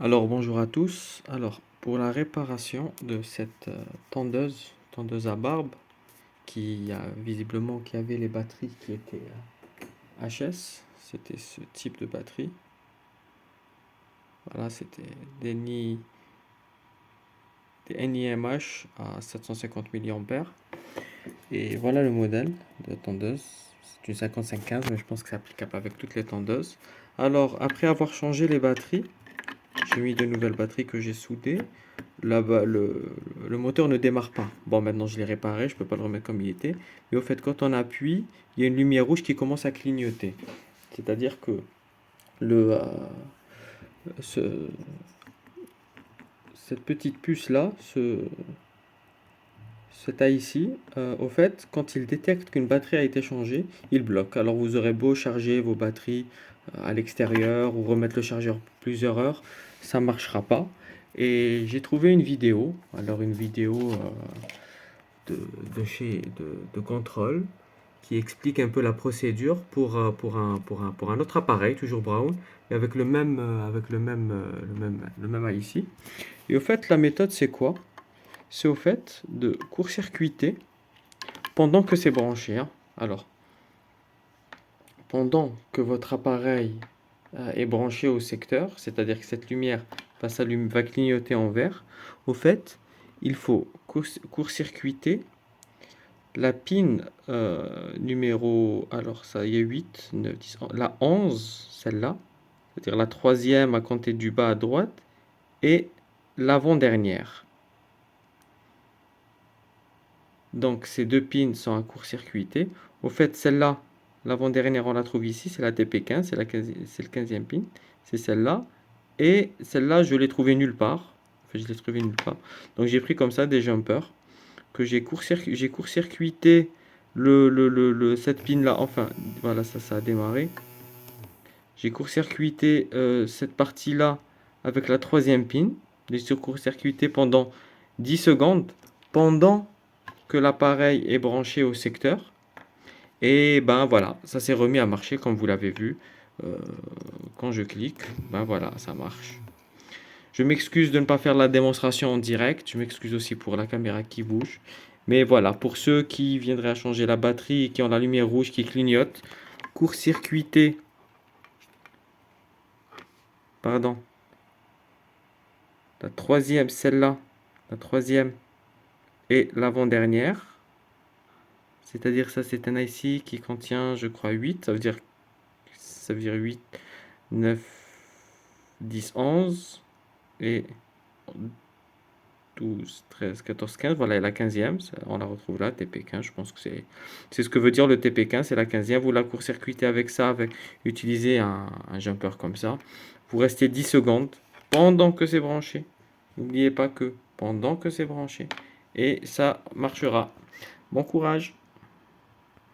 Alors bonjour à tous. Alors pour la réparation de cette tondeuse à barbe qui a visiblement qui avait les batteries qui étaient HS, c'était ce type de batterie. Voilà, c'était des NiMH à 750 mAh. Et voilà le modèle de tondeuse. C'est une 5515, mais je pense que c'est applicable avec toutes les tondeuses. Alors après avoir changé les batteries, j'ai mis de nouvelles batteries que j'ai soudées. Là-bas, le moteur ne démarre pas. Bon, maintenant je l'ai réparé, je ne peux pas le remettre comme il était. Et au fait, quand on appuie, il y a une lumière rouge qui commence à clignoter. C'est-à-dire que le, euh, ce- cette petite puce-là, cet A ici, au fait, quand il détecte qu'une batterie a été changée, il bloque. Alors vous aurez beau charger vos batteries à l'extérieur ou remettre le chargeur plusieurs heures, ça ne marchera pas. Et j'ai trouvé une vidéo, alors une vidéo de contrôle qui explique un peu la procédure pour un autre appareil, toujours Brown, et avec le même A ici. Et au fait, la méthode, c'est quoi? C'est au fait de court-circuiter pendant que c'est branché, hein. Alors, pendant que votre appareil est branché au secteur, c'est-à-dire que cette lumière va clignoter en vert, au fait, il faut court-circuiter la pin numéro, alors ça y est 8, 9, 10, la 11, celle-là, c'est-à-dire la troisième à compter du bas à droite, et l'avant-dernière. Donc ces deux pins sont à court-circuiter. Au fait, celle-là, l'avant-dernière, on la trouve ici, c'est la TP15, c'est le 15e pin, c'est celle-là. Et celle-là, je l'ai trouvée nulle part. Enfin, je l'ai trouvée nulle part. Donc j'ai pris comme ça des jumpers que j'ai court-circuité cette pin là, enfin voilà, ça a démarré. J'ai court-circuité cette partie là avec la troisième pin. J'ai court-circuité pendant 10 secondes pendant que l'appareil est branché au secteur. Et ben voilà, ça s'est remis à marcher comme vous l'avez vu. Euh, Quand je clique, ben voilà, ça marche. Je m'excuse de ne pas faire la démonstration en direct. Je m'excuse aussi pour la caméra qui bouge. Mais voilà, pour ceux qui viendraient à changer la batterie et qui ont la lumière rouge qui clignote, court-circuiter, pardon, la troisième, celle-là, la troisième et l'avant-dernière. C'est-à-dire ça, c'est un IC qui contient, je crois, 8. Ça veut dire 8, 9, 10, 11 et 12, 13, 14, 15. Voilà, et la 15e, on la retrouve là, TP15. Je pense que c'est ce que veut dire le TP15, c'est la 15e. Vous la court-circuitez avec ça, utilisez un jumper comme ça. Vous restez 10 secondes pendant que c'est branché. N'oubliez pas que pendant que c'est branché. Et ça marchera. Bon courage!